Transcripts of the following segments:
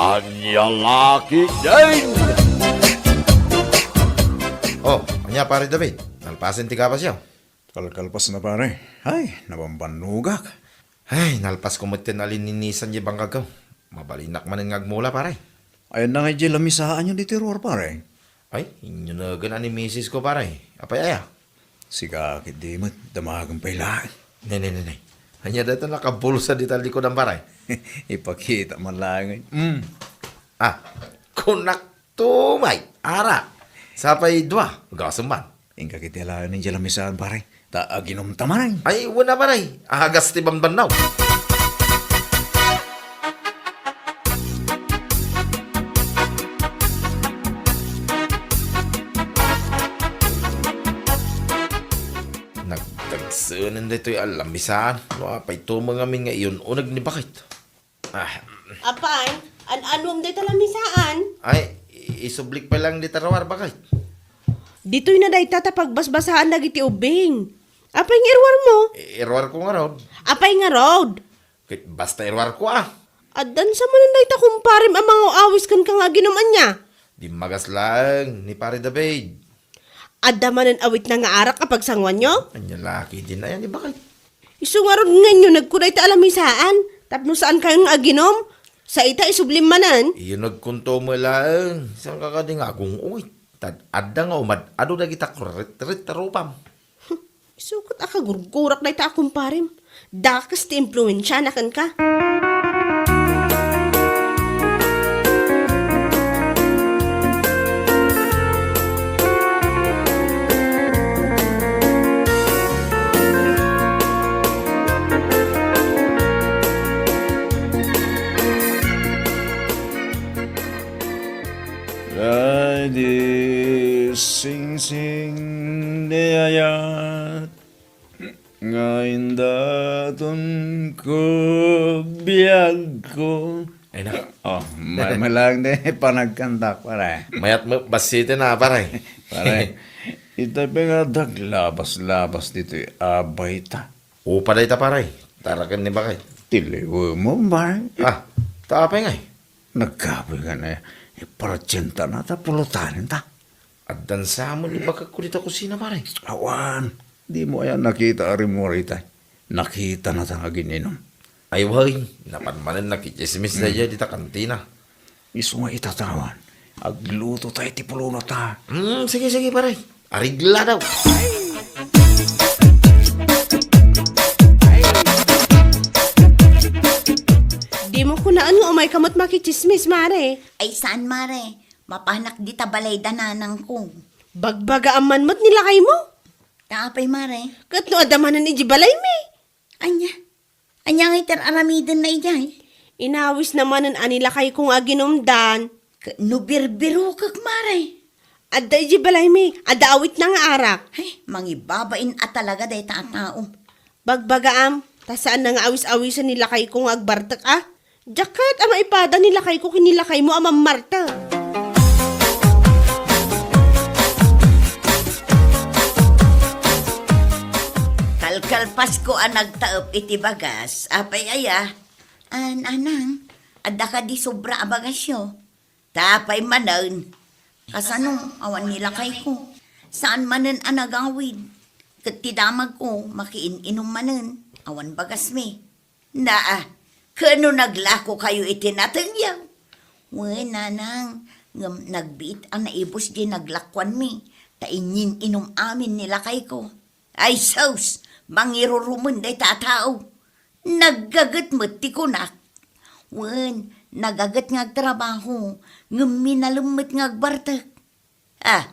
Anya laki din! Oh, anya pare David. Nalpasin ti kapas yaw. Kalkalpas na pare. Ay, nabambanugak. Ay, nalpas ko mo tinalinisan di bang gagaw. Mabalinak man ang ngagmula pare. Ayun na nga dyan lamisaan nyo di terror pare. Ay, inyo na gana ni misis ko pare. Apay aya. Siga kiti mat, damagang pailaan. Nay. Anya dito nakabulsa di talikod ang pare. Ipakita man lang. Ah, kunak tumay. Ara. Sapay dua. Gasamban. Ingka kiti alaan ng dyan lamisaan pare. Taaginom tamarang. Ay, wala pare. Agas ti bambanaw. Nagtagsanan dito yung alamisaan. Wapay tumang amin nga iyon. Unag ni bakit? Ah, Apay, an-anom day talamisaan. ay, isublik pa lang di tarawar bakit? Dito'y na day tatapagbasbasaan na giti ubing. Apay nga irwar mo. Irwar ko nga road. Apay nga road. Basta irwar ko ah. Adan sa manan day ta kumparim ang mga awis kan ka nga ginuman niya. Di magas lang ni pare David. Adda manan awit na nga arak kapag sangwan nyo. Anya laki din na yan, di bakit? Isu nga rod nga nyo nagkuday ta alamisaan. Tapno saan kayo nga ginom? Sa ita isublim manan. Iyon nagkunto mo lang. Isang kakading akong uy. Tad adda nga umad. Ado na kita kurit tarupam. Isukot aka gurgurak day ta kumparim. Dakas ti impluensya na kan ka. Ladi sing sing niyayat. Ngayon daton ko biyag ko. Ay na. Oh, malang de panagkantak pare. Mayat mo basitin na pare. Pare, itabi nga daglabas-labas dito abay ta. Upa day ta pare. Tarakan ni bakit? Tiliwo mo ba? Ah, tapay nga eh. Nagkaboy ka na iparachenta na ta pulutan ta. Addan sa mo ni baka kulit ako sina pare. Awan, di mo ayan nakita rin mo rita. Nakita na ta nga gininom. Ay way, napanmanan nakichismis na dyan dita kantina. Iso nga itatawan. Agluto tayo tipulo na ta. Sige pare. Arigla daw. Di mo kunaan nga umay kamot makichismis, mare. Ay saan mare, mapanak di tabalay dananang ko. Bagbaga aman mo't nilakay mo. Kaapay mare, Kat no adamanan ni Jibalay me. anya nga itar aramiden na ijay. Inawis naman ang anilakay kong aginomdan. Nubirbiro kag mare. Adda Jibalay me. Adda awit na nga arak. Ay, mangibabain at talaga day tao. Bagbagaam. Tasaan na nga awis-awisan nilakay kong agbartak ah. Jakat ama ipada nilakay ko kinilakay mo amang Marta. Kalkalpas ko ang nagtaop iti bagas. Apay aya, anang, adda ka di sobra abagasyo. Tapay manan. Kasano, awan nila kay ko. Saan manan ang nagawid? Katidamag ko, makiin-inom manan. Awan bagas me. Naa, kano naglako kayo itinatangyaw? Wen, nanang, nagbit ang naibos di naglakwan me. Tainyin inom amin nila kay ko. Ay, saus, mangirurumun day tatao. Naggagat mo ti kunak. Wen, nagagat ngag trabaho, ngaminalumot ngag bartak. Ah,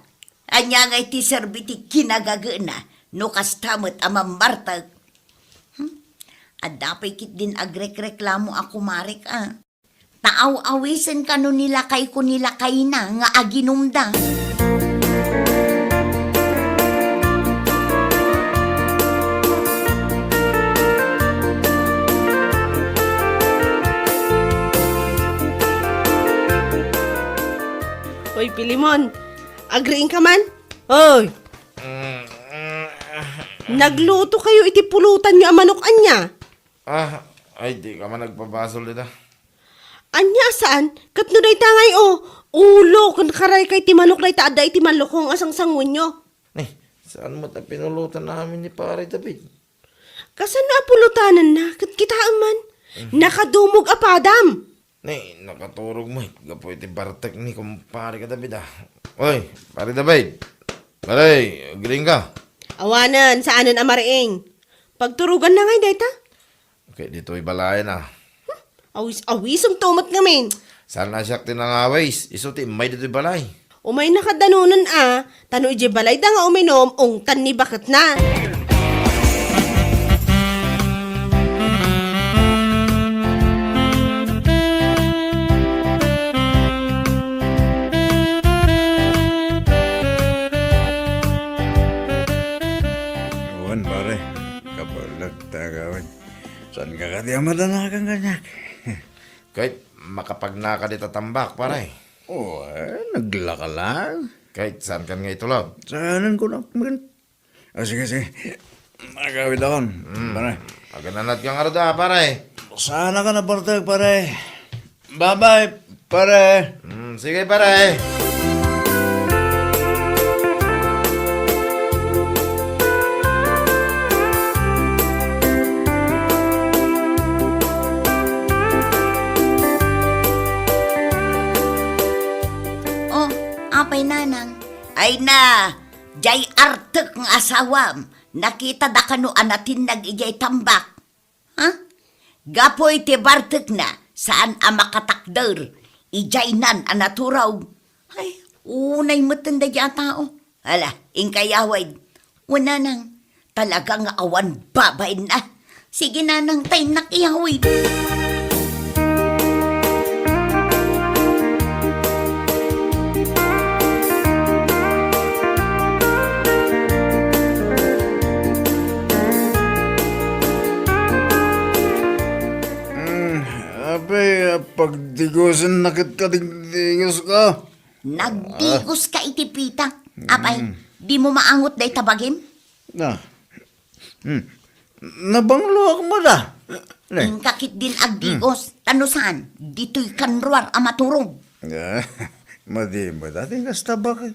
anya nga iti serbiti kinagagana, no kastamot amang bartak. Adapay kit din agrek-reklamo ako marik ah. Taaw-awisan ka no nilakay ko nilakay na nga aginumda. Hoy, Pilimon. Agreeing ka man? Hoy. Nagluto kayo iti pulutan nyo ang manukan niya. Ah, ay di ka man nagpabasol dito. Anya saan? Katno day tangay ulo kan karay kay timanok day taada iti malukong asang sangunyo. Saan mo ta pinulutan namin ni pare David? Kasan na apulutanan na? Kat kitaan man. Nakadumog apadam. Nakaturog mo. Gapo iti Bartek ni kumpare ka David Oy, pare David. Pare, giling ka. Awanan, saanan amariing. Pagturugan na ngay dayta. Okay, dito balay na. Awis-awisong tumat ngamin. Saan na siya tinangawais? Isuti, may dito balay. Umay nakadanunan tano ije balay da nga uminom, tan ni bakit na. Awan, pare. Kapalag tagawan. Saan ka madanakan kanyak? Kahit makapagnaka dito tambak, pare. Naglaka lang. Kahit saan kan nga itulog. Saanan ko na. Sige. Magawid ako. Pare. Pagananat kang arda, pare. Sana ka na, Bartek, pare. Bye-bye, pare. Sige, pare. Oh, apay nanang. Ay na, jay artek ng asawam. Nakita da kano anatin nag-ijay tambak. Ha? Gapoy ti Bartek na, saan ang makatakder. Ijay nan anaturaw. Ay, unay matanda dyan tao. Hala, ingkayaway. Una nang, talagang awan babain na. Sige na nang tayo nakiyaway. Abe, pagdigusan nakit ka digdigos ka. Nagdigos ka itipita. Apay, di mo maangot day tabagim? Na. Nabanglo ako mo da. Ang kakit din agdigos. Tano saan? Dito'y kanruar amaturong. Madi mo dati kasta bakit?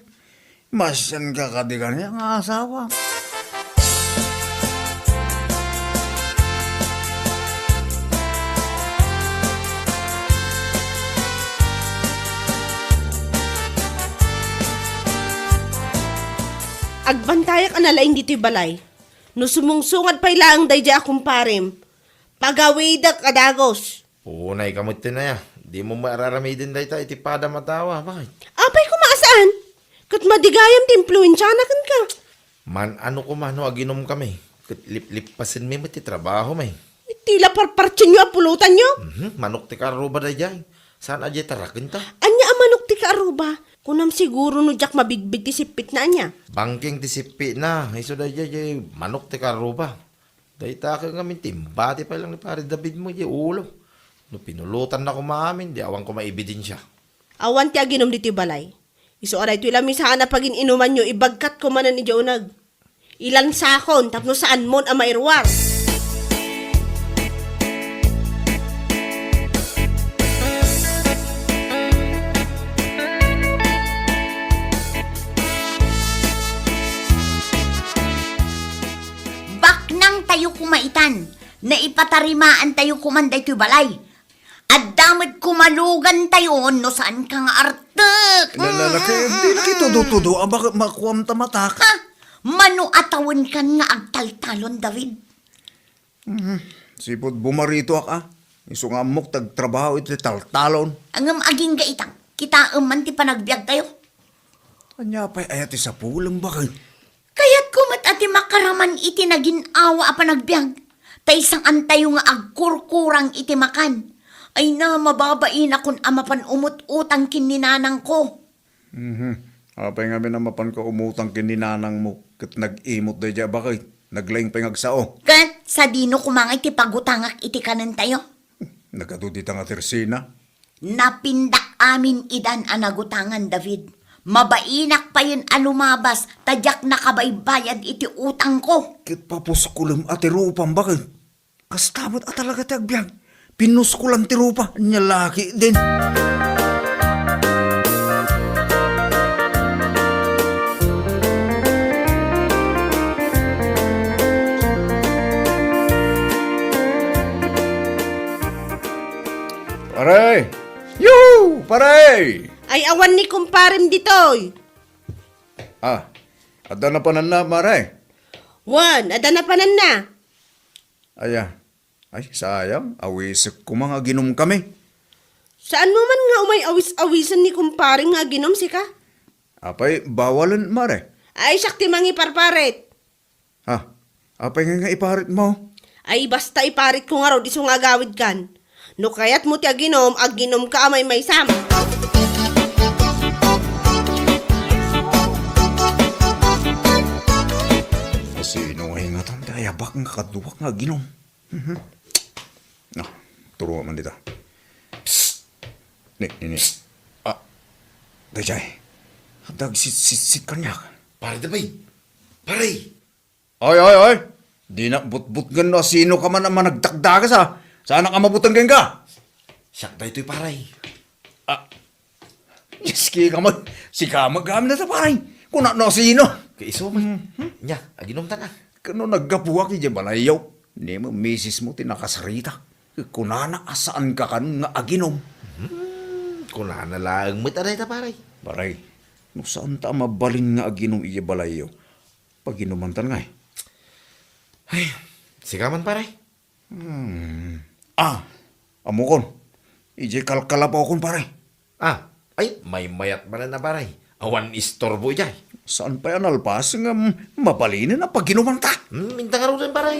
Masyan ka kadigan niya nga asawa. Agbantayak analaing dito'y balay. No sumungsungad pa'y laang day dya akong parim. Pagawidak kadagos. Unay kamutin na ya. Di mo mararamidin dahi tayo itipada matawa. Bakit? Apay kumaasaan? Kat madigayam ti impluensyanan ka. Man, ano ko man, aginom kami. Kat lip-lipasin mi mati trabaho may. Tila parpartsin nyo apulutan nyo. Manok ti karuba dahi dyan. Saan adya tarakin ta? Anya amanok ti kaaruba. Kunam siguro no jak mabigbig ti sipit na anya. Bangking ti sipi na. Iso dahi dyan, manok ti karuba. Dahi ta ka ngamin timbati pa lang ni pare David mo dyan ulo. No pinulutan na ko maamin, di awang ko maibidin siya. Awan ti aginom dito'y balay. Iso aray to ilami sana pagin inuman nyo, ibagkat ko manan ni Jonag. Ilan sakon, tapno saan mon ang mairwar. Baknang tayo kumaitan. Naipatarimaan tayo kumanday to'y balay. At damot kumalugan tayo no saan ka nga artek. Lalaki, di na kitudo-tudo. Bakit makuwam tamatak? Ha? Mano atawon kan nga agtaltalon, David? Sipod bumarito ka. Iso nga mok tagtrabaho iti taltalon. Ang aging gaitang, kita man ti panagbiag tayo. Anya pa'y ayati sa pulang bakit? Kaya't kumat ati makaraman iti naginawa a panagbiag. Taysang antayo nga agkurkurang iti makan. Ay na mababain akong amapan umut-utang kininanang ko. Apay nga binamapan ka umutang kininanang mo. Kat nag-imot da dya bakit? Naglaing pangagsao. Kat sa dino kumangay ti pagutangak iti kanan tayo. Nagkatudita nga tersina. Napindak amin idan anagutangan, David. Mabainak pa yun alumabas, tadyak nakabaybayad iti utang ko. Kit papos kulum ati rupang bakit? Kastamot at talaga ti agbyag. Pinus ko lang tirupa. Nya laki din. Pare! Yoo! Pare! Ay awan ni kumparem ditoy. Ah, ada na pa na, pare. Wan, ada na panan na. Aya. Ay, sayang. Awisik ko mga ginom kami. Saan mo man nga umay awis-awisan ni kumpare nga ginom si ka? Apay, bawalan, mare. Ay sakti mangi parparet. Ha? Apay nga iparit mo. Ay basta iparit ko nga raw di nga gawid kan. No kayat mo ti aginom ka amay may sama. Sino nga ingatan? Kaya bak nga kaduwak nga ginom. Ah, turo man dito. Psst! Ni. Ah, dayjay. Dag sit kanyak. Pare Dabid! Pare! Ay. Di na but gano sino ka man naman nagdakdagas ha. Sana ka mabutan ka. Siyak da ito'y pare. Yeski ka man. Si ka magkami na sa paray. Kung na sino. Kaiso man. Nya, aginom ta na. Kano naggapuwak ije balayaw. Hindi mo, misis mo tinakasarita. Kunana asaan ka kan nga aginom. Kuna na lang mo taray ta pare. Baray, no saan ta mabalin nga aginom ije balayaw. Paginumantan nga eh. Ay, sigaman pare. Amukon. Ije kalkala pa akon pare. Ay, may mayat man na pare. Awan istorbo jay. Saan pa yan alpas nga mabalinin na paginumanta? Minta nga rin pare.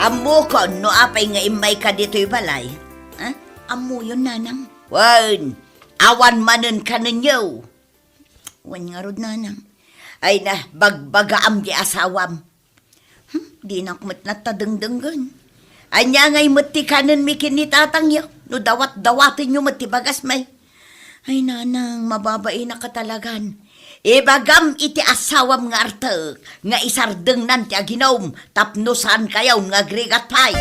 Amo ko, no apay nga imay ka dito'y balay. Ha? Amo yun, nanang. Wan, awan manen ka ninyo. Wan nga rod, nanang. Ay na, bagbaga am di asawam. Di na kumat natadengdenggan. Anya ngay mati kanan mi kinitatang yo. No dawat-dawatin nyo mati bagas may. Ay nanang, mababae na katalagan. Ibagam iti asawam nga artek, nga isardeng nan ti aginom, tapnusan kayaw nga grigat pay.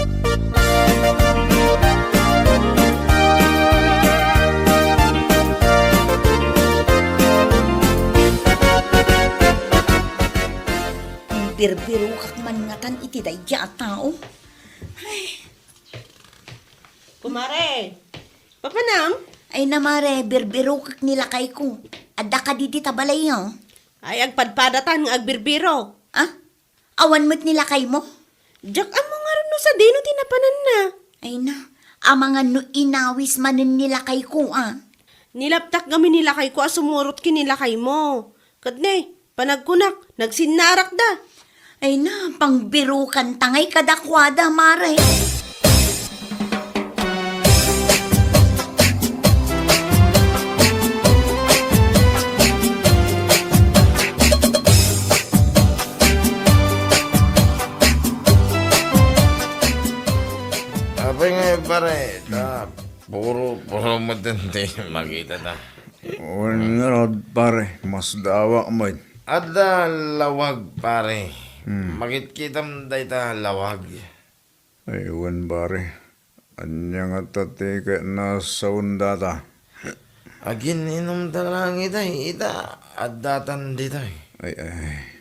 Birbiro kak man nga tan iti dayja at tao. Kumare, papanam? Ay namare, birbiro kak nilakay ko. Adda ka di tabalay nyo. Ay agpadpadatan nga agbirbiro. Ah? Awan mo't nilakay mo? Jak amo nga rin no sa dino tinapanan na. Ay na, amang no inawis manin nilakay ko Nilaptak kami nilakay ko sumurot kinilakay mo. Kadne, panagkunak, nagsinarak da. Ay na, pangbirukan tangay kadakwada, mare. Apay nga pare. Puro matindi makita ta. Wan nga rod pare, mas dawa mo. Ada lawag pare. Makitkitam day ta lawag. Ay, wan pare. Anya nga tate ka na sa undata. Agin inom ta lang ita. Adatan dito. Ay,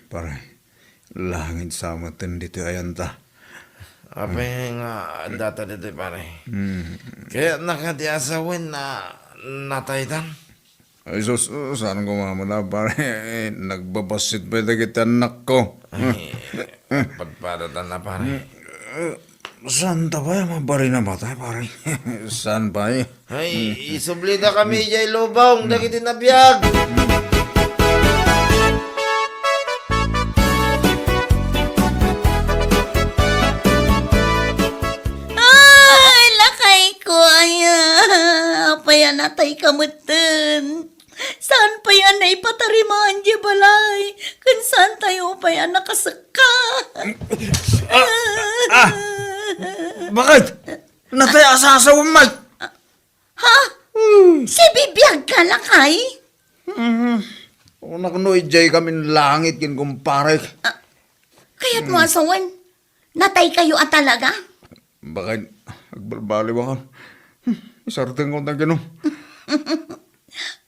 pare. Langit sama dito ayan ta. Apay nga adata dito pare. Kaya nakatiasawin na nataytan. Ay, saan ko mamuna pare? Nagbabasit pa kita anak ko. Ay, pagpadatan na pare. Saan ta ba yung mabari na batay pare? Saan pa eh? Ay, isublida kami jay lubong. Dagiti nabiyag. Ay, lakay ko, aya. Apaya natay kamutan. Saan pa yan ay patarimaan di balay? Kung saan tayo pa yan nakasaka? Bakit? Natay asasawan man. Ha? Si bibiyag ka lakay? Una kuno ijay kami ng langit kin kumpare. Kaya't mo asawan? Natay kayo at talaga? Bakit? Agbalbali ba ka? Isarting ko na gano'n.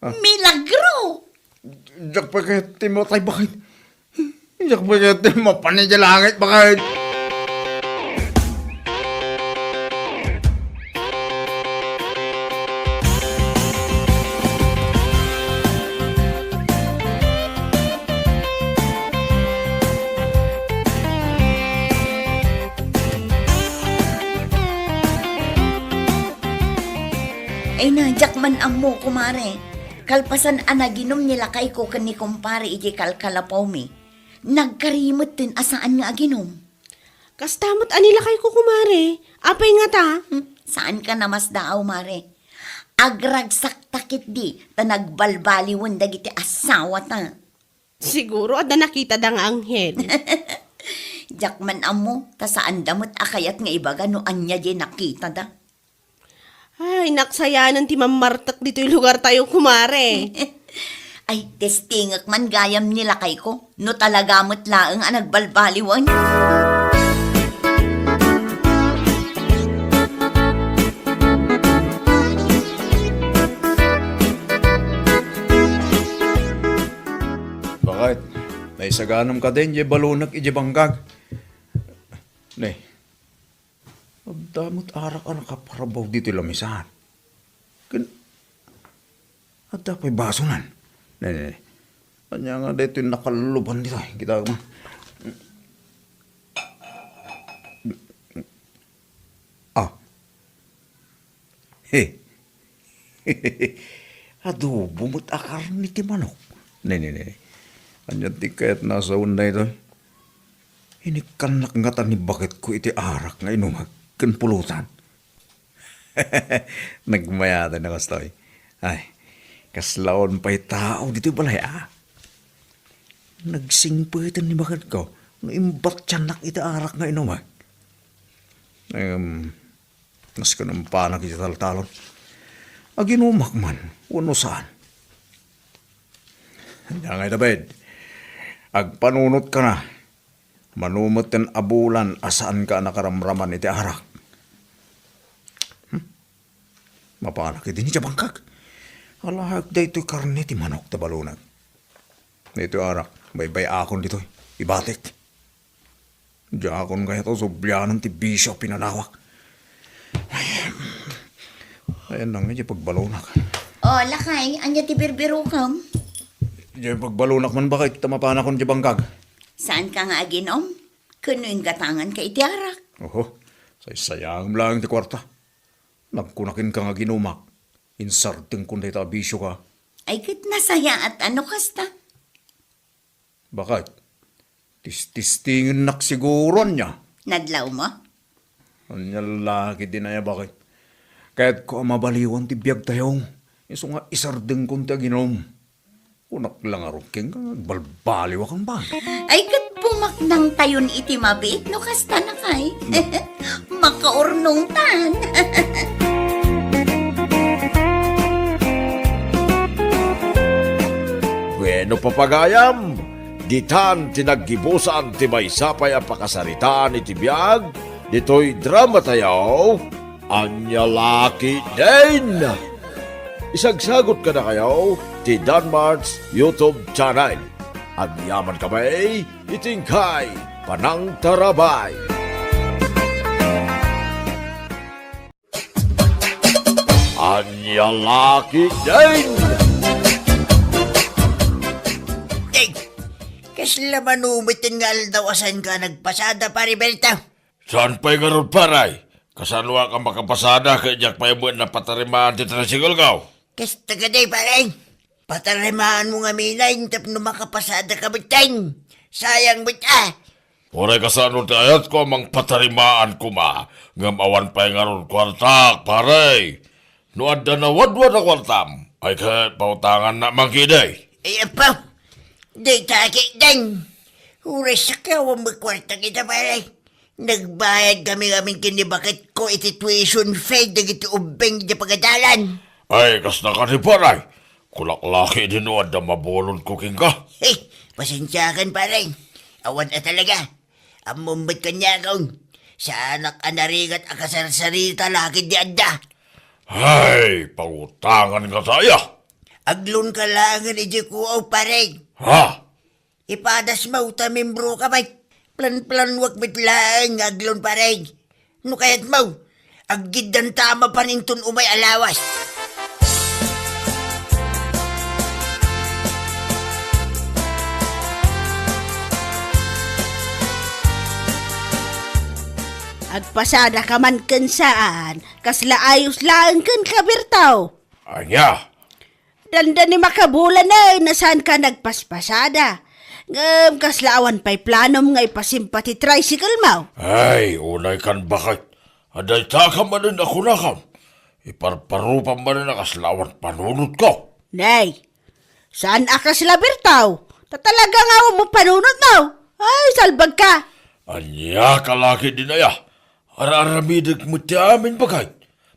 Milagro! Diyak pa kayo timotay, bakit? Diyak pa kayo timapanay sa langit, bakit? Ay nadyak man ang mo, kumare. Kalpasan anaginom nila kay ko kani kumpare iti kalkalapaw mi. Nagkarimot din asaan nga aginom. Kastamot anila kay kukumare. Apay nga ta? Saan ka na mas daaw, mare? Agragsak takit di, ta nagbalbaliwan dagiti asawa ta. Siguro at na nakita da nga anghel. Jak man amo, ta saan damot akayat nga ibaga no anya di nakita da. Ay, naksayanan ti mamartak dito yung lugar tayo kumare. Ay, testingak man gayam nila kay ko, no talaga mo't laeng ang nagbalbaliwan. Bakit? Naisaganam ka din, ye balunak, ije banggag. Ne, abdamot arak ang nakaparabaw dito lamisahan. At dapat basunan. Ne. Kanya nga dito yung nakaluluban dito. Kita mo. Ah. He. Adobo mo't akar ni Timanok. Ne. Kanya di kaya't nasa unday ito. Inikanak nga ni bakit ko iti arak nga inumag kan pulutan. Nagmayatan na kastoy. Ay, kaslaon pa'y tao dito balay Nagsingpitan ni bakit ko. Naimbat tiyanak iti arak nga inumag. Nas ka ng panak iti taltalon. Aginumak man, uno saan. Diyan nga itabed. Agpanunot ka na. Manumot ten abulan asaan ka nakaramraman iti arak. Mapanak iti ni bangkag. Alahag da ito'y karne ti manok ta balunag. Ito arak, baybay akon dito. Ibatik. Diyan akon kaya to subyanan ti bisyo pinanawak. Ayan lang nga pagbalunak. O, lakay, anya ti birbiro kam? Diyan pagbalunak man bakit tamapanak kon di bangkag. Saan ka nga aginom? Kuno yung gatangan ka itiarak. Oho, sayang lang ti kwarta. Nagkunakin ka nga ginumak. Insarting kung dahil abisyo ka. Ay, kit nasaya at ano kasta? Bakit? Tistingin nak siguro niya. Nadlaw mo? Anya lalaki din na bakit? Kahit ko mabaliwan ti biyag tayong. Iso nga isarding kung ti ginom. Unak lang aruking ka, balbaliwa kang ba? Ay, kat pumaknang tayon iti mabit, no kasta na kay. Makaurnong tan. Bueno papagayam, ditan tinaggibusan ti may sapay ang pakasaritaan iti biyag, dito'y drama tayo, anya laki din. Isagsagot ka na kayo, ti Danmar's YouTube channel. Agyaman kami, itingkay, panang tarabay. Anya laki din. Kasla manumitin nga aldawasan ka nagpasada pari Berta. Saan pa'y garot paray? Kasanwa ka makapasada kaya jak pa'y buwan na patarimaan ti tricycle ka. Kas tagaday pare. Patarimaan mo nga minay tapno makapasada ka bitang. Sayang bita. Oray kasano ti ayat ko mang patarimaan ko ma. Ngam awan pa'y garot kwartak paray. No adda na wadwad na kwartam. Ay ka pautangan na magkiday. Ay, apa? Di taki din. Uray sa kawang magkwarta kita pare. Nagbayad kami kinibakit ko iti tuition fee dagiti ubeng di pagadalan. Ay, kas na ka ni paray. Kulaklaki din o da mabulon cooking ka. Hey, pasensyakan pare. Awan na talaga. Amumbat kanya akong. Sa anak anarigat akasarsarita laki di adda. Ay, pautangan ka saya. Aglon ka lang ni Jekuaw pare. Ha? Ipadas mo ta membro ka ba? Plan-plan wag bitlang aglon pare. No kayat mo. Agid dan tama paninton umay alawas. Agpasada ka man kan saan, kasla ayos lang kan kabirtaw. Anya? Danda ni makabulan na, nasaan ka nagpaspasada. Ngam, kaslaawan pa'y planom nga ipasimpati tricycle mo. Ay, unay kan bakit. Aday takam man ako na kam. Iparparupan man na kaslawan panunod ko. Nay, saan akas labirtaw? Tatalaga nga mo panunod mo. Ay, salbag ka. Anya kalaki din aya. Araramidag mo ti amin bagay.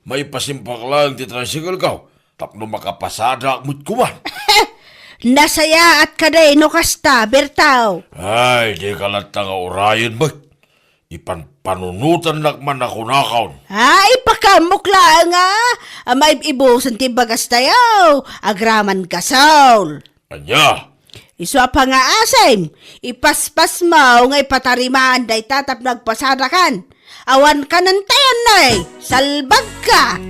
May pasimpak lang ti tricycle ka. Tapno makapasada mo't kuman. Nasaya at kaday no kasta, bertaw. Ay, di ka lang nga urayan ba? Ipanpanunutan nakman ako nakaon. Ay, pakamukla nga. May ibusan ti bagas tayo. Agraman ka, Saul. Anya? Iswa pa nga asem. Ipaspas mo nga ipatarimaan day tatap nagpasada kan. Awan ka ng tayan na salbag ka.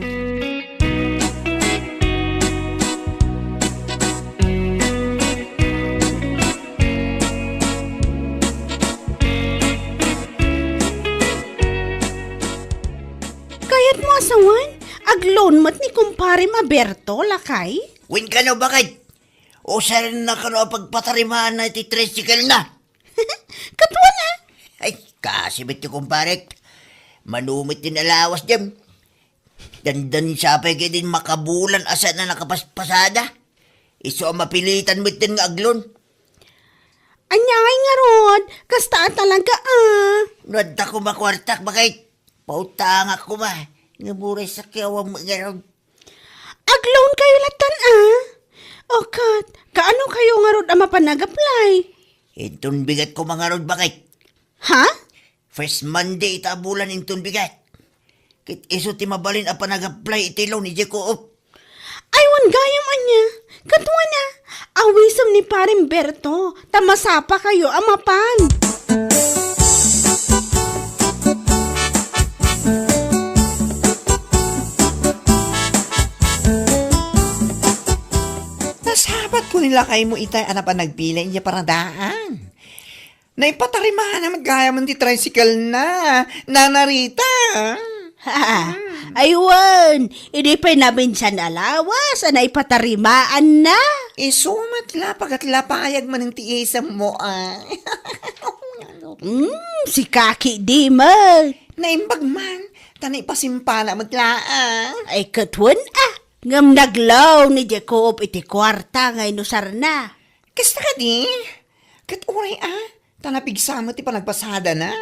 Kayat mo asawan, aglon mat ni kumpare Maberto, lakay? Win ka no bakit? O saan na ka no pagpatarimaan na iti tricycle na? Katwa na. Ay, kasi ba't yung kumparek? Manumit din alawas dyan. Dandan sapay kayo din makabulan asa na nakapaspasada. Iso mapilitan mo din nga aglon. Anyay nga rod, kasta talaga Nuadda ko makwartak bakit? Pautangak ko ba? Nga buray sa kiyawang mga Agloan kayo latan O kat, kaano kayo nga rod ang mapanag-apply? Intun bigat ko mga rod bakit? Ha? First Monday itabulan intun bigat. Kit iso ti mabalin apa nag-apply itilaw ni Jeko. Aywan gayam anya. Katwa na, awisam ni Paring Berto. Tamasapa kayo amapan. Nasabat ko nila kay mo itay ana pa nagpila iya paradaan. Naipatarimahan na magkaya man ti tricycle na. Nanarita. Ha, aywan, hindi pa nabinsan alawas, anay patarimaan na. Isumat la pagat lapayag man ang tiisam mo Si Kaki di man. Naimbag man, tanay pasimpana maglaan. Ay katwan ngam naglaw ni Jacob iti kwarta ngay nusar na. Kasta ka di? Kat uray tanapigsa mo ti panagpasada na.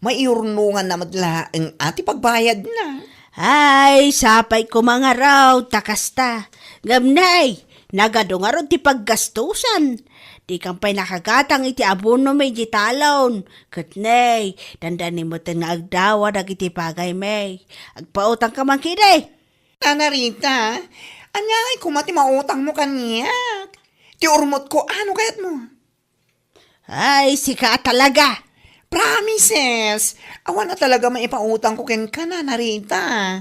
May iurnungan na madlaang ati pagbayad na. Ay, sapay ko mga raw, takasta. Gamnay, nagado nga ron ti paggastusan. Di kampay nakagatang iti abono may jitalon. Katnay, dandani mo nga agdawa iti pagay may. Agpautang ka man kiday. Nanarita, anyay kumati mautang mo kaniya. Ti urmot ko, ano kayat mo? Ay, sika talaga. Promises! Awan na talaga maipautang ko ken ka na, Narita.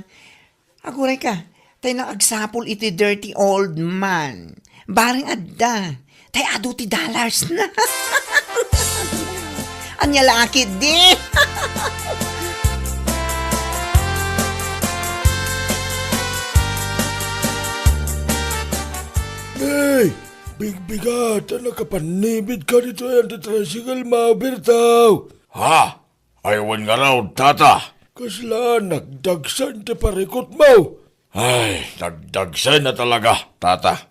Aguray ka, tayo nang agsapol iti dirty old man. Baring adda, tayo ado ti dollars na. Anya laki di. Hey, bigbigat, nakapanibid ka dito yan ti tricycle Mabertaw. Ha? Aywan nga raw, tata. Kasla, nagdagsan ti parikot mo. Ay, nagdagsay na talaga, tata.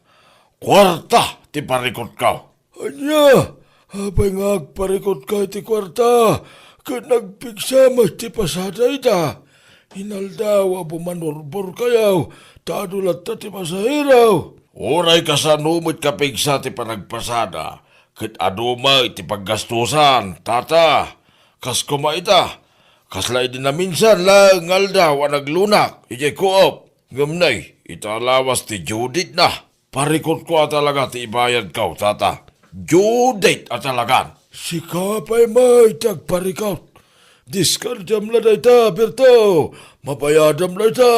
Kwarta, ti parikot ka. Anya, habay nga agparikot ka ti kwarta, kat nagpigsama ti pasada ita. Hinaldaw, bumanorbor kayaw, tadulat ta ti masahiraw. Oray ka sa numit kapigsa ti panagpasada, kat aduma iti paggastusan, tata. Kas kumaita, kaslay din na minsan lang aldaw ang naglunak, iti koop. Gamnay, italawas ti Judith na. Parikot ko talaga ti ibayad ka, tata. Judith at talagan. Si kapay may tagparikot. Diskardam la day ta, Berto. Mapayadam la ta.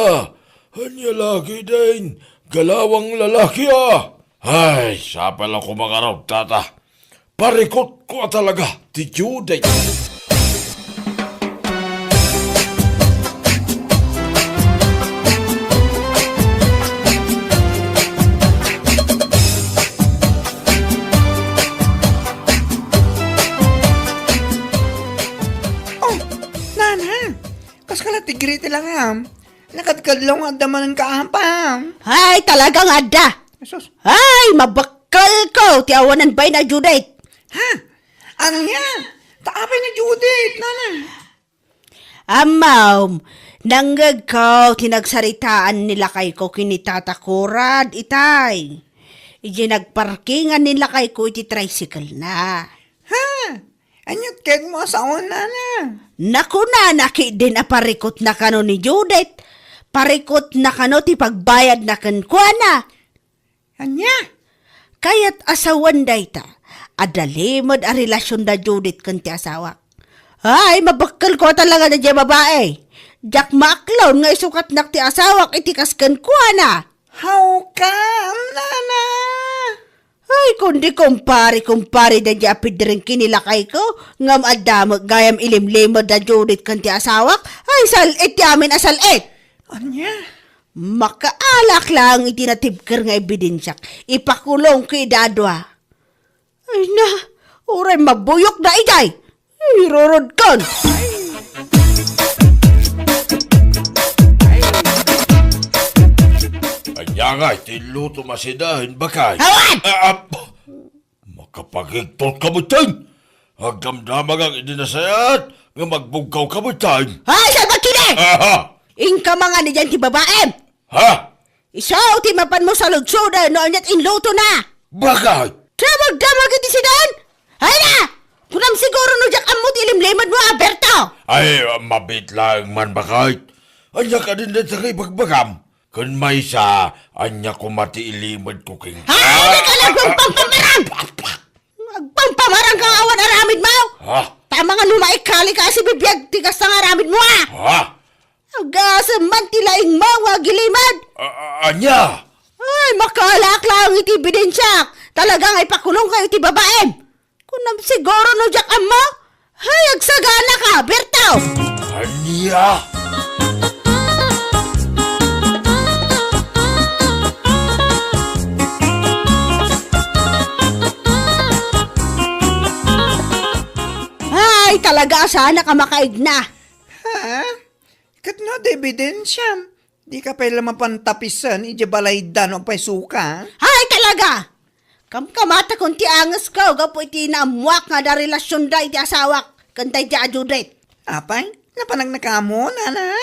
Hanya laki din. Galawang lalaki ah. Ay, sapa lang kumangaraw, tata. Parikot ko talaga ti Judith. Tigriti lang ham. Nakadkadlaw nga daman ng kaampam. Ay, talagang ada. Sus. Ay, mabakal ko. Ti awanan bay na Judith. Ha? Ano yan? Taapay ni Judith, nana. Amaw, nanggag ko, tinagsaritaan nila kay ko kinitatakurad, itay. Iji nagparkingan nila kay ko iti tricycle na. Ha? Anyot keg mo asaon, nana. Naku na, naki din a parikot na kano ni Judith. Parikot na kano ti pagbayad na kankwana. Anya? Kaya't asawan day ta, adalimod a relasyon da Judith kan ti asawa. Ay, mabakal ko talaga na di babae. Jack maklon nga isukat nak ti asawak itikas kankwana. How come, nana? Ay, kundi kumpari da di apid rin kinilakay ko. Ngam adamag gayam ilimlimod da Judith kan ti asawak. Ay, salit ti amin asalit. Anya? Makaalak lang itinatibker nga ebidensyak. Ipakulong kay dadwa. Ay na, oray mabuyok na igay. Irorod kon. Anya nga, tiluto masidahin bakay. Awan! Makapagigtot ka mo tayo. Agdamdamag ang idinasayat nga magbugkaw ka mo tayo. Ay, salbat kini! Ha? Ingka mga ni dyan ti babae. Ha? Isaw, timapan mo sa lugsoda, noon ya't inluto na. Bakay? Damag iti sidan. Ay na! Kunam siguro no jak amot ilimlimad mo, Alberto. Ay, mabit lang man bakay. Anya ka din din sa kay bagbagam. Kun may sa, anya ko mati ilimad ko king... Ay, ka lang pamarang! Magpampamarang kang awan aramid mo. Ha? Tama nga lumaikali ka si bibiyag, tigas na aramid mo ah. Ha? Agasaman tilaing mga gilimad. Anya? Ay, makalak lang iti bidensyak. Talagang ipakulong kayo iti babae. Kunam siguro no jak amma. Ay, agsagana ka, Berto. Anya? Ay, talaga sana ka makaigna. Ha? Kat no, ebidensyam. Di ka pala mapantapisan, ijabalaydan o pa'y suka. Ay, talaga. Kamkamata kung ti angas ko, gapo iti naamuak nga da relasyon da iti asawak. Kantay ti Judith. Apay, napanag na ka mo, nana.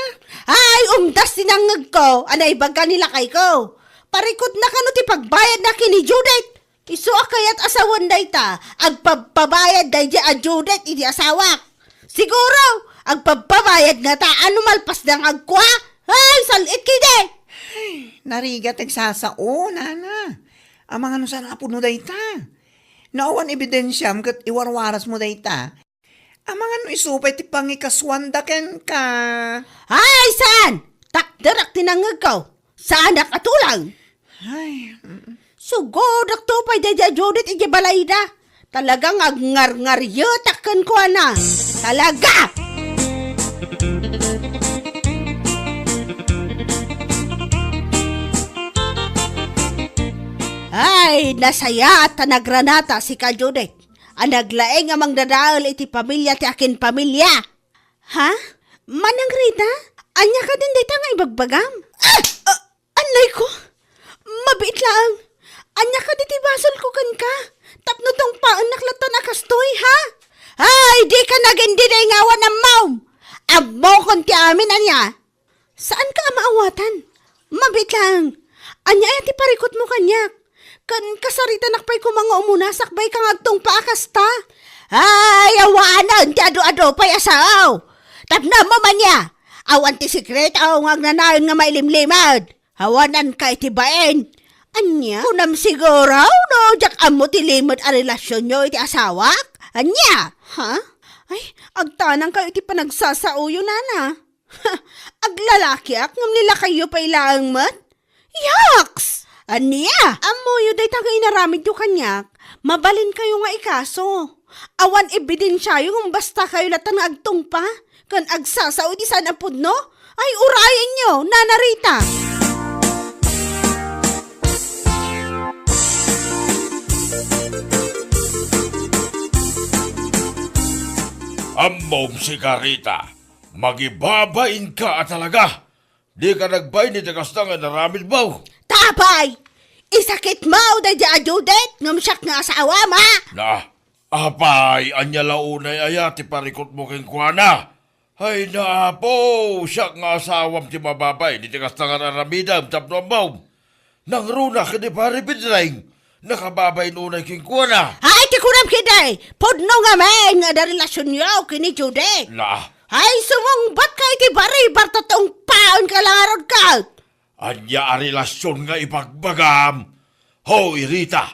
Ay, umdas tinangag ko. Anay baga nila kay ko. Parikot na kano ti pagbayad na kini Judith. Iso akayat asawan day ta. Agpapabayad day di a Judith iti asawak. Siguro, agpapabayad nga ta. Ano malpas ng agkwa? Ay, salit kide. Narigat nagsasao, nana. Ang mga no sana po no dayta. Nauwan ebidensyam kat iwarwaras mo dayta. Ang mga no isupay ti pangikaswanda ken ka. Ay, saan? Takdarak tinangag ko. Saan nakatulang? Ay, Sugod aktupay day di Judith iti balay da. Talagang agngar-ngaryotakan ko na. Talaga! Ay, nasaya at nagranata si ka Judith. Ang naglaeng amang dadaal iti pamilya ti akin pamilya. Ha? Manang Rita? Anya ka din dita nga ibagbagam? Nay ko, mabit lang. Anya ka diti basol ko kan ka. Tapno tong paan naklatan na kastoy, ha? Ay, di ka naging dinay ngawan ng maum. Abo kon ti amin, anya. Saan ka maawatan? Mabit lang. Anya ay ti parikot mo kanyak. Kan kasarita nakpay ko mga umunasak bay kang agtong paakas ta. Ay, awanan ti ado-ado pay asaw. Tapna mo man niya. Awan ti sekret aw nga nanayon nga mailimlimad. Hawanan ka iti baen. Anya? Kunam siguro, no? Jak amo ti limad a relasyon nyo iti asawak? Anya? Ha? Ay, agtanang kayo iti panagsasauyo, nana. Aglalaki ak, ngam nila kayo pa ilaang mat? Yaks! Anya? Amo yu day taga inaramid yu kanyak. Mabalin kayo nga ikaso. Awan ebidensya yung basta kayo latan nga agtong pa. Kan agsasao iti sana pud no? Ay, urayan nyo, Nana Rita. Amom si Carita, magibabain ka talaga. Di ka nagbay ni Tagasta nga naramid mo. Tapay! Isakit mo da dya Judith, ngumsyak nga asawa ma! Na, apay, anya launay aya ti parikot mo king kuana. Ay na po, siya nga asawam ti mababay, di Tagasta nga naramidam, tapno mo. Nang runa ka di paribidring, nakababay nunay king kuana. Ay, ti kunam kiday! Podno nga men nga da relasyon niyo kini Judith! Na, Ay, sumungbat ka iti bari, bartotong paon ka lang arod ka! anya a relasyon nga ipagbagam. Hoy, Rita,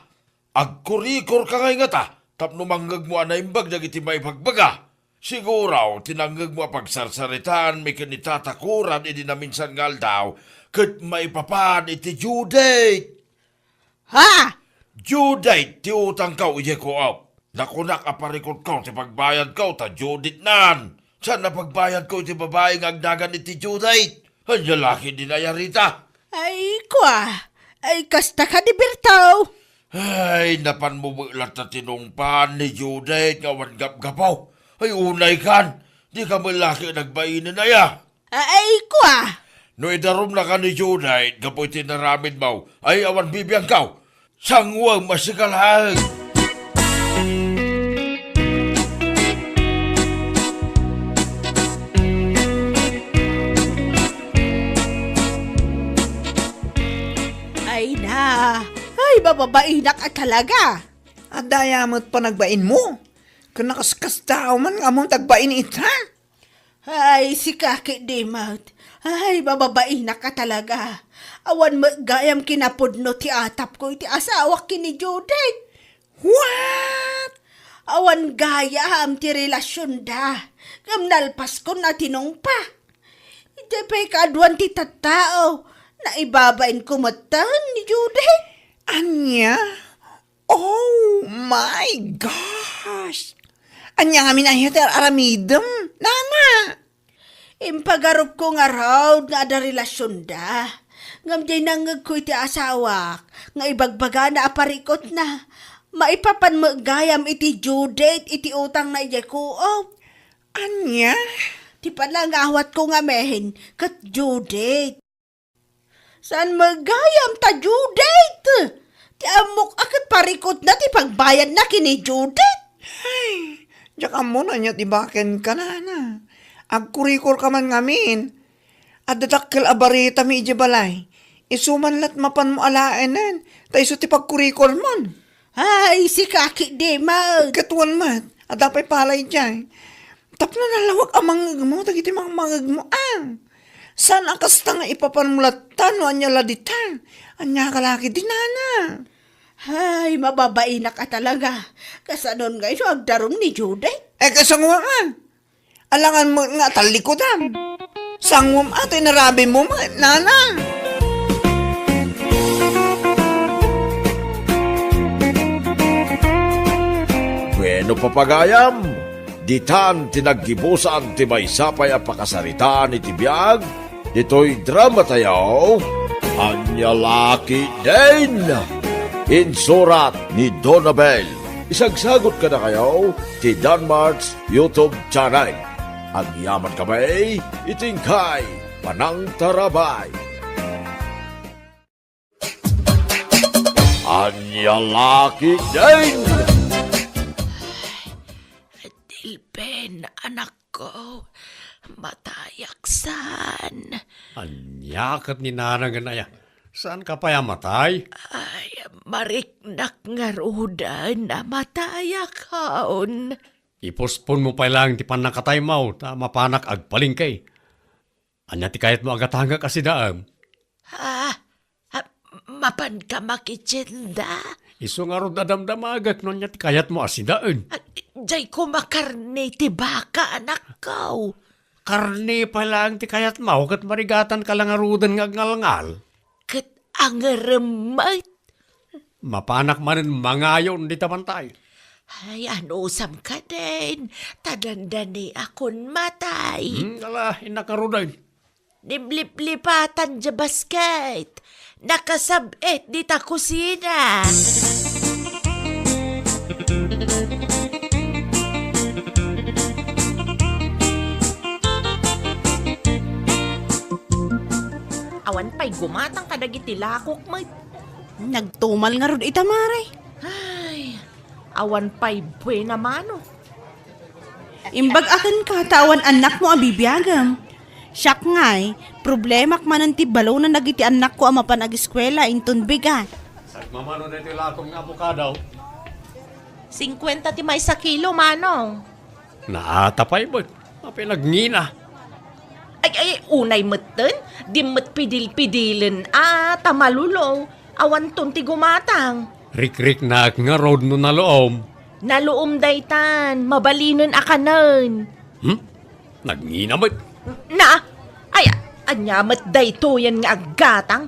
agkurikor ka ngay nga ta, tapno manggag mo anaimbag dagiti may pagbaga. Siguraw, tinanggag mo pagsarsaritan, may kanitatakuran, idi na minsan ngal daw, kat maipapan iti Judith. Ha? Judith, ti utang kaw, ije ko aw. Nakunak aparikot kaw, ti pagbayad kaw, ta Judith nan. Saan na pagbayad ko, ti babaeng agdagan iti Judith? Ang lalaki din ay Rita. Ay, kwa! Ay, kasta ka di Bertaw! Ay, napanmumulat na tinungpan ni Judith nga gap-gapaw. Ay, unay kan, di ka malaki nagbainin na ya. Ay, kwa! No idarom na ka ni Judith, gapoy tinaramid mo, ay awan bibiyang kaw. Sangwang masikalahan. Ay na! Ay, bababainak ka talaga! At dayamot pa nagbain mo. Kung nakaskas tao man nga mong tagbain ita. Ay, si Kaki Dimot. Ay, bababainak ka talaga. Awan magayam kinapudno ti atap ko iti asawa kini Judith. What? Awan gayam ti relasyon da. Kamnalpas ko na tinong pa. Iti pa'y kaadwan ti tattao. Naibabain ko matan ni Judith. Anya? Oh my gosh! Anya nga minahiyatar aramidem, nana! Impagarup ko nga raw nga ada relasyon da. Ngam di nangag ko iti asawak. Nga ibagbaga na aparikot na. Maipapan mo gayam iti Judith iti utang na ije ko. Oh, Anya? ti palang awat ko nga mehen kat Judith. Saan magayam ta Judith? Ti amok akat parikot na ti pagbayad na kini Judith. Ay, diyak mo na niya tibaken ka na. Agkurikor ka man ngamin. At dadakkel abarita mi ije balay. Isumanlat mapan mo alaanan. Ta iso ti pagkurikor mon. Ay, si Kaki Dimot. Katuan mat. At dapay palay dyan. Tapno nalawag ang mangag mo. Tagiti mga mangag mo San akas nga ipapanmulatan no anya laditan. Anya kalaki din nana. Ay, mababain na ka talaga. Kasanon nga ito agdarom ni Judith. Kasangwa ka. Alangan mo nga talikodan. Sangwam ato'y narabi mo nana. Bueno papagayam, ditan tinaggibusan ti may sapay a pakasaritaan iti biyag, dito'y drama tayo, Anya Laki din. Insurat ni Donabel. Isagsagot ka na kayo ti Danmarks YouTube channel. Ang yaman kamay, itingkay, panang tarabay. Anya laki din! Dilben, anak ko, matayaksan. Anyakat ni nanang ganaya. Saan ka pa matay? Ay, mariknak nga rudan na matayakaon. Ipospon mo pa lang ti panakatay mo, ta mapanak agpaling kay. Anya ti kayat mo agatanga kasi daam. Mapan ka makitsinda. Iso nga ron adamdamagak nun niya ti kayat mo asidaan. Jay ko makarne ti baka, anak ko. Karne pa lang ti kayat mo, kat marigatan ka lang arudan nga ngalngal. Kat ang remat. Mapanak man mangayon di tamantay. Ay, anusam ka din. Tadandani akon matay. Ala, inakarudan. Nimlip-lipatan dya basket. Nakasabit di ta kusina. Awan pa'y gumatang kadagiti lakok, mate. Nagtumal nga rod ita, Mare. Ay, awan pa'y buena mano. Imbag akan ka, tawan anak mo abibiyagam. Siyak nga'y, problema manan ti balaw na nagiti anak ko ama panag-eskwela inton bigat. Sagmamano na ito lakong nga bukadaw. 50 ti may sa kilo, manong. Naatapay mo, mapinagngina. Ay, unay meten, di met pidil-pidilin, tamalulaw, awan ton ti gumatang. Rik-rik na nga road no na loom. Naluom daytan, mabalinon akanan. Nagngina mo. Na, ay, anyamat dayto yan nga agatang.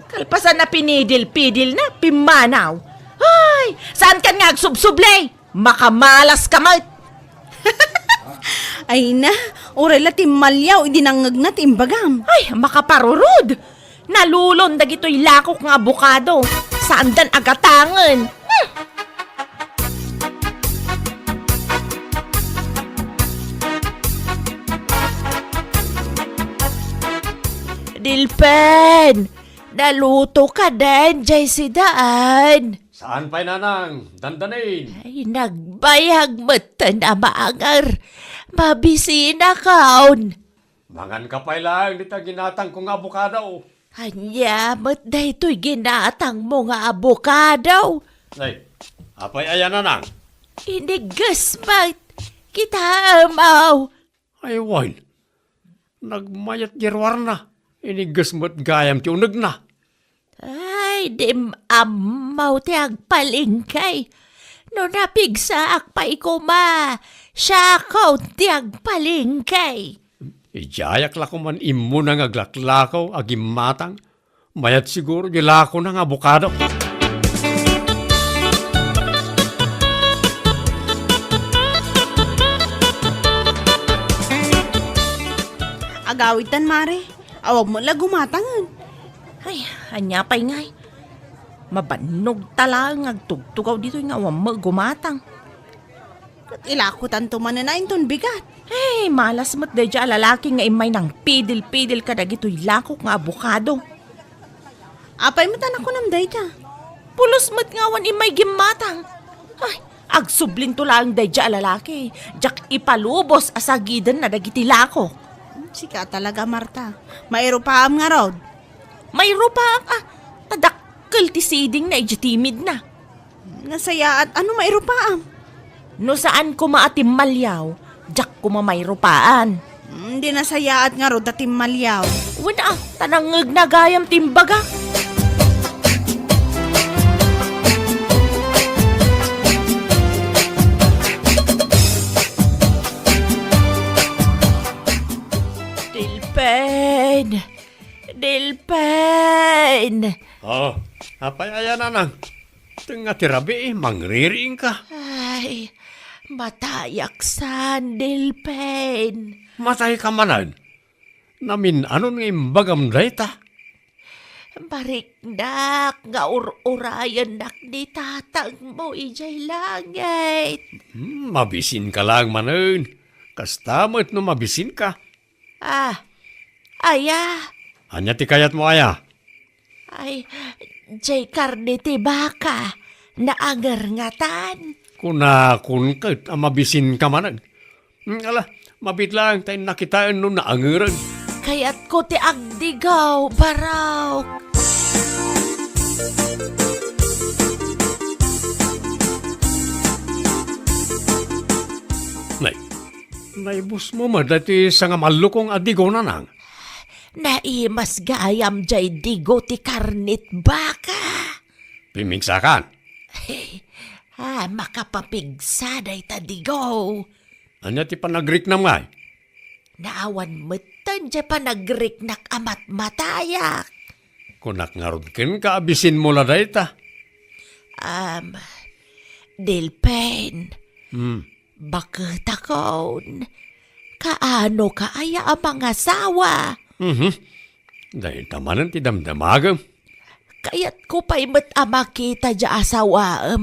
Kalpasan na pinidil-pidil na, pimanaw. Ay, saan ka nga agsubsublay? Makamalas ka, mat. Ay na, orela timmalyaw, idinangag na timbagam. Ay, makaparurod. Nalulon dagito'y lakok nga abukado. Saan dan agatangan? Dilpen, naluto ka din, Jay Daan. Saan pa'y nanang? Dandanin. Ay, nagbayag mata na maangar. Mabisina kaon. Mangan ka pa'y lang, di ta ginatang kong abukado. Anya, mat na ito'y ginatang mo nga abokado. Ay, apay ayan nanang. Inigas, mat. Kita amaw. Ay, wal. Nagmayat girwar na. Inigas mo't gayam ti unag na. Ay, dim amaw ti agpalingkay. No napigsa akpay ko ma. Siya ko ti agpalingkay. Ijayak lako man imo na ngaglaklakaw agim matang. Mayat siguro gilako ng abukado. Agawitan, Mare. Awag mo lang gumatangan. Ay, anya pa'y ngay. Mabanog talang agtugtugaw dito nga wama gumatang. At ilakutan tumanan na inton bigat. Hey, malas mo't dadya lalaki nga imay ng pidil-pidil ka dagito'y lakok nga abukado. Apay matanak ko nam dayta. Pulos mo't nga wan imay gimatang. Ay, agsublin to lang dadya lalaki. Jak ipalubos asagidan na dagiti lakok. Sika talaga, Marta. Mairo pa am nga rod. May rupa tadakkel ti siding na timid na. Nasaya at ano mairo pa am? No saan ko maatim malyaw, jak ko mamay rupaan. Hindi nasaya at nga rod atim malyaw. Wala, tanangag na gayam timbaga. Dilpen! Oh, apay ayan nanang. Tinga tirabi mangriring ka. Ay, matayaksan, Dilpen. Matay ka manan. Namin anon nga imbagam dayta. Barikdak, nga urayan nak ni tatang mo ijay langit. Mabisin ka lang manan. Kastamot no mabisin ka. Aya, Anya ti kayat mo aya? ay, Jay karne ti baka na anger-ngatan. Kuna kun kat amabisin ka manan. Ala, mabit lang tayo nakitaan nung naangiran. Kaya't ko ti agdigaw, baraw. Naibus mo ma dati sa nga malukong adigo na nang. Naimas gayam jay digo ti karnit baka. Pimigsakan. Makapapigsa day ta digo. Anya ti panagrik na nga. Naawan metan jay panagrik-nak amat matayak. Kunak nga ron ken kaabisin mo la day ta. Dilpen. Bakit akon? Kaano kaaya ang mga asawa? Dahil tamanan ti damdamagam. Kaya't ko pa'y makita dya asawa,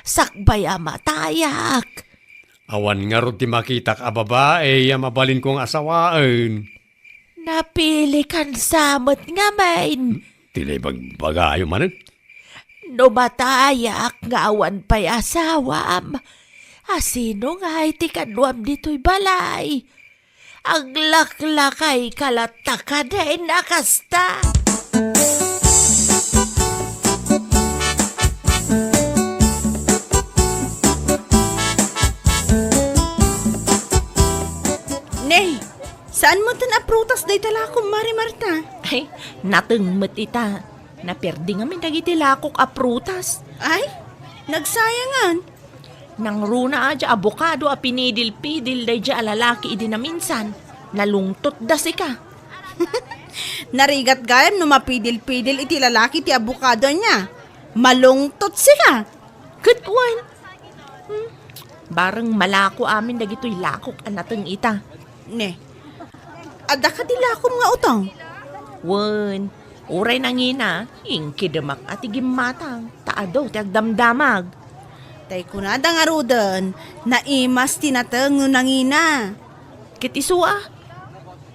sakbay matayak. Awan nga ron ti makita ka babae, mabalin kong asawaan. Napili kan samot nga main. Tilay bagbagayo manan. No matayak nga awan pa'y asawam. Asino nga iti kanwam dito'y balay? Ang laklakay kalataka din nakasta. Nay, saan mo tan aprutas day talakong, Mari Marta? Ay, natengmet ita. Naperdi nga min dagiti lakok aprutas. Ay, nagsayangan. Nang runa adya abokado a pinidil-pidil day dya alalaki idi na minsan. Nalungtot da si ka. Narigat gayam no mapidil-pidil iti lalaki ti abukado niya. Malungtot sila. Katwan. Barang malako amin dagito'y lakok anateng ita. Ne, ada ka di lakom nga utang. Wen, uray nangina, ingkidemak at igimatang, taado ti agdamdamag. Tay kunada nga rudan, naimas tinateng no nangina. Kitisua.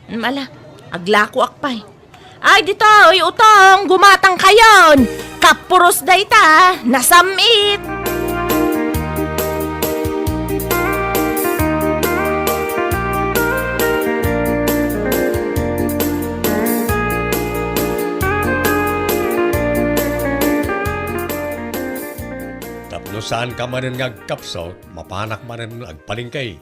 Mala, aglako akpay. Ay, dito, utong, gumatang kayon. Kapuros day ta, nasamit. Tapno saan ka manin ngagkapso, mapanak manin agpalingkay.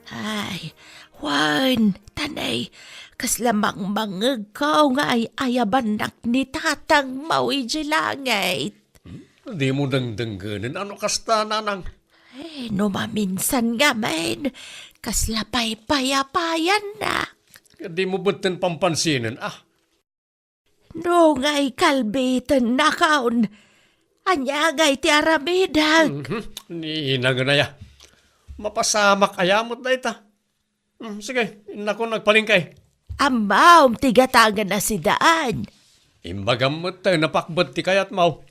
Ay, Wan, tanay, kaslamang mangag ko nga ay ayabanak ni tatang mawidji langit. Di mo dangdangganin, ano kasta nanang? Eh, no maminsan nga men, kaslapay payapayan na. Di mo ba't pampansinin, No nga'y kalbitan na kaon, anyagay ti aramidag. Ni inaganaya. Mapasamak ayamot na ita. Sige, nako nagpalingkay. Amaw, tigatangan na si daan. Imbagam mo tayo, napakbad ti kayat mau.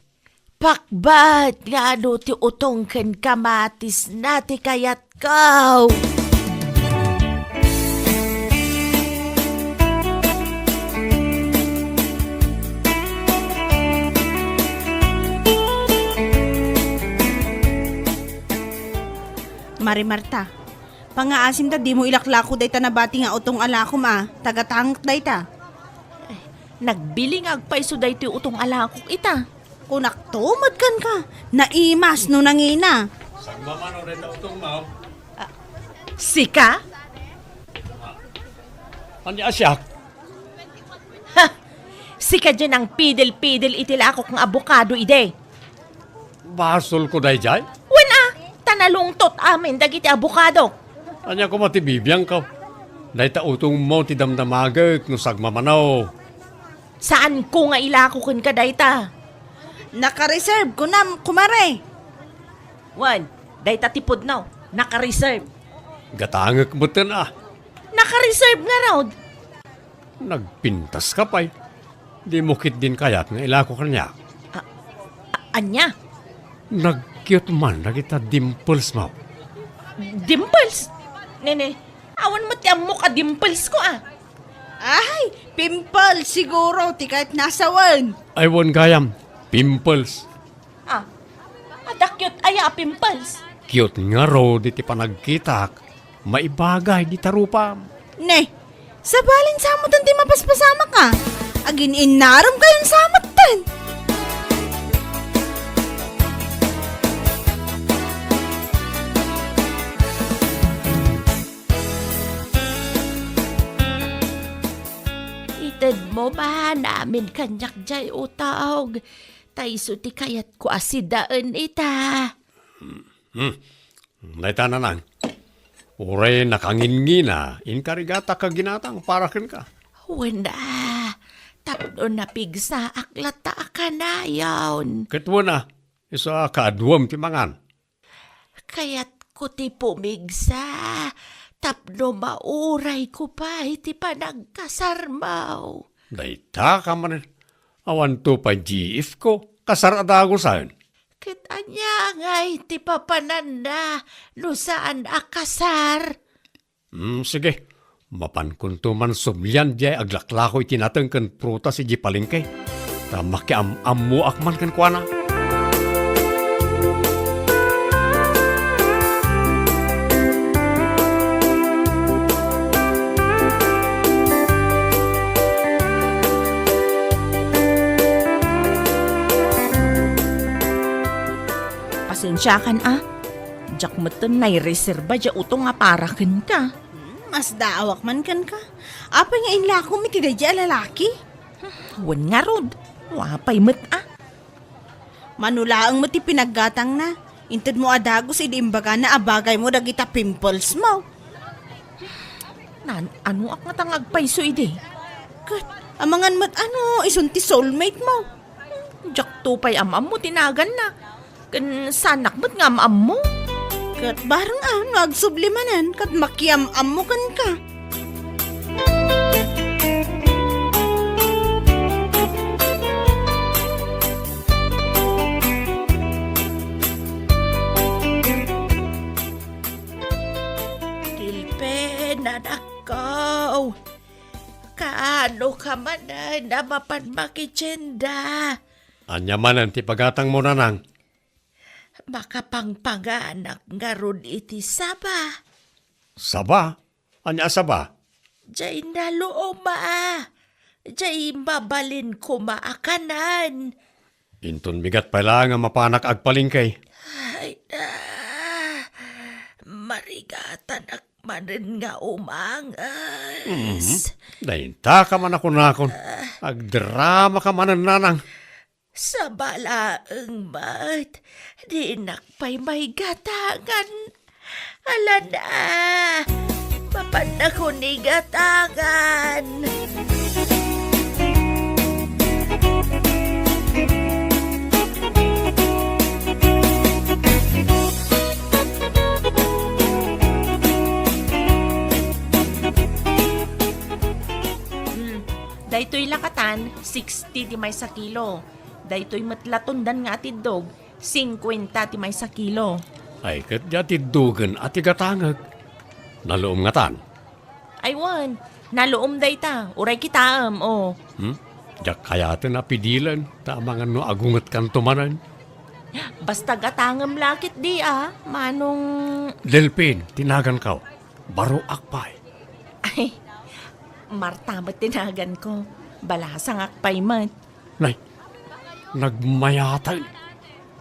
Pakbat nga ano ti utong ken kamatis na ti kayat kaw. Mari Marta, pangaasim ta di mo ilaklako day ta nabati nga utong alakom tagatangak day ta. Nagbiling agpay so day ti utong alakok ita. Kunak tumad kan ka, naimas no nangina. Saan ba man o reta utong mau? Sika? Andi asyak? Sika dyan ang pidil-pidil itilakok ng abokado ide. Basol ko day jay? Tanalungtot amin dagiti abokado. Anya ko matibibiyang ka. Day ta utong mo ti damdamagak no sagmamanaw. Saan ko nga ilakokin ka dayta? Naka-reserve ko na, kumare. Wan, dayta tipod now. Naka-reserve. Gatangak mo tan Naka-reserve nga raw. Nagpintas ka pa'y. Di mo kit din kayat nga ilako ka niya. Anya? Nag-cute man na kita dimples mo. Dimples? Nene, awan mo tiyang mukha dimples ko Ay, Pimple siguro, ti kahit nasawan. I won gayam. Pimples. Adakyot aya pimples. Cute nga ro, di ti panagkitak. Maibagay di tarupa. Ne, sabalin samutan ti mapaspasama ka. Agin inaram kayon samutan. Ited mo ba namin kanyak jay utawg? Taiso ti kayat ko asidaan ita. Naita na nang. Uray nakangingina, inkarigata ka ginatang parakin ka. Wala. Tapno na pigsa aklata ka na yawn. Katwa na, isa kaadwam ti mangan. Kayat ko ti pumigsa. Tapno mauray ko pa iti panagkasarmaw. Naita ka man. Awan to pa GF ko, kasarada ko saan. Kitanya ngay ti papananda no saan akasar. Sige, mapan kun to man sumlian di aglaklako itinatang kan pruta si Jipalingkay. Tamak ki ammu akman kan kuana. Pasensya kan Jak meten na reserba ja utong nga parakin ka. Mas daawak man kan ka. Apay nga inlako mi ti dadya lalaki. Wan nga rod. Wapay met Manulaang mo ti pinaggatang na. Inted mo adagos idimbaga na abagay mo dagita pimples mo. Ano ak nga tangag paiso ide? Kat, amangan mat isun ti soulmate mo. Jak tupay amam mo tinagan na. Kan sanak mo't nga amam mo. Kat barang nagsublimanan kat makiam-am mo kan ka. Tilpen, anak ko. Kaano ka man na mapanmakitsenda? Anya manan ti pagatang mo nanang. Makapangpanganak nga ron iti saba. Saba? Anya saba? Jay nalooma. Jay mabalin ko maakanan. Inton bigat pala nga mapanak agpalingkay. Ay na. Marigatan akmanen nga umangas. Dainta ka man ako nakon. Agdrama ka manan nanang. Sa balaang mat, di nakpay may gatangan. Ala na, papan ako ni gatangan. Daytoy lakatan, 60 ti may sa kilo. Daytoy matlatundan nga atidog, 50 ti may sa kilo. Ay kat jati dugan at igatangag. Naloom nga tan. Aywan, naloom dayta, uray kitaam, o. Jak kayatan na pidilan, tamangan no agungat kan tumanan. Basta gatangam lakit di manong... Delpin, tinagan ka. Baro akpay. Ay, martamat tinagan ko. Balasang akpay mat. Nay, nagmayatan.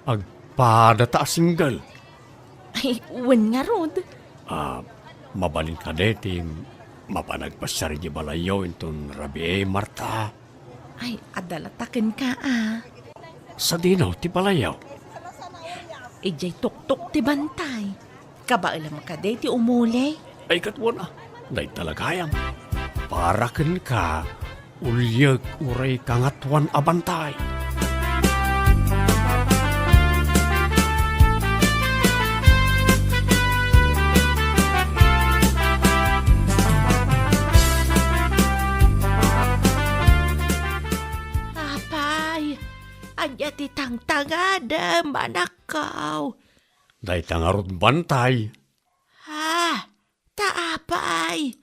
Agpadata singgal. Ay, wan nga rod. Mabalin ka deting mapanagpasari di balayo inton rabi Marta. Ay, adalatakin ka Sa dinaw ti balayaw. Ijay tuktok ti bantay. Kabailam ka de ti umuli. Ay katwa na, day talagayam. Parakan ka, ulyag uray kangatwan abantay. Anya ti tangtangada, manakaw. Day tangarot bantay. Taapay.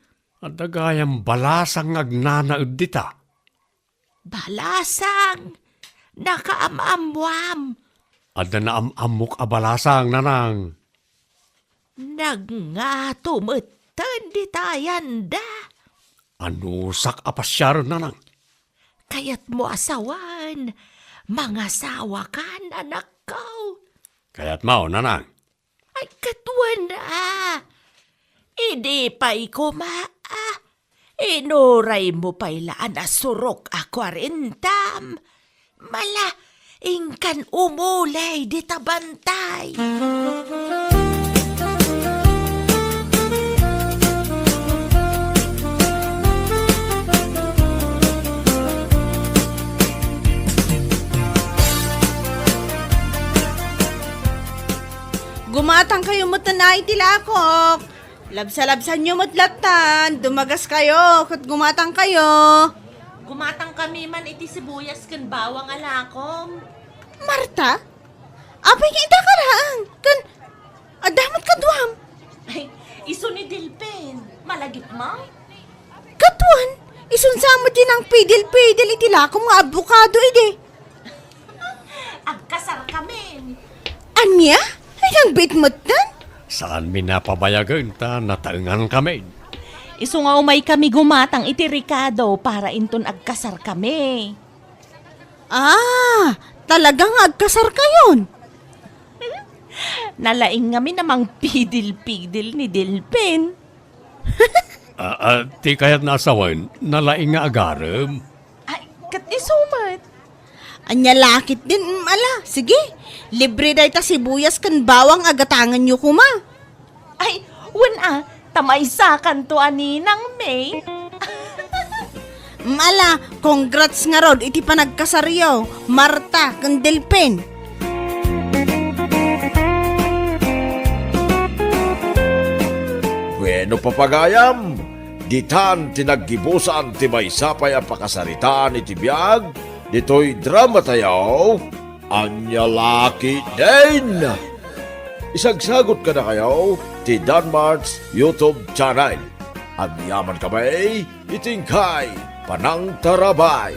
At dagayang balasang agnanaod dita. Balasang, nakaamamwam, At naamamok a balasang nanang. nagngatumutan di tayan da. Anusak apasyar nanang. Kayat mo asawan, mga sawa kan anak ko. Kaya't mao nanang. Ay katuan na. Hindi pa'y kumaa. Inuray mo pa'y laan asurok ako arintam. Mala, ingkan umulay di tabantay. Gumatang kayo matanay tilakok. Labsa-labsan nyo matlatan. Dumagas kayo. Kat gumatang kayo. Gumatang kami man iti sibuyas kan bawang alakom. Marta? Apay nga ita karaan. Kan, adamat ka duwam. Ay, iso ni Dilpen. Malagip mo? Katuan, isunsama din ang pidil-pidil itilakong nga abukado ide. Agkasar kami. Anya? Ay, ang bitmot nan? Saan minapabayagan ta nataengan kami? Iso nga umay kami gumatang iti Ricardo para inton agkasar kami. Ah, talagang agkasar kayon. Nalaing kami namang pidil-pidil ni Dilpen. Ti kaya't nasawan, nalaing nga agarem. Ay, kat isumat. Anya lakit din, ala. Sige, libre day ta sibuyas kan bawang agatangan nyo kuma. Ay, wan tamaysakan to aninang May. Ala, congrats nga rod, iti panagkasaryo. Marta, kan Delpen. Bueno papagayam, ditan tinaggibusan ti may sapay ang pakasaritaan iti biyag, dito'y drama tayo, anya laki din. Isagsagot ka na kayo, ti Danmar's YouTube channel. Ang yaman kamay, itingkay, panang tarabay.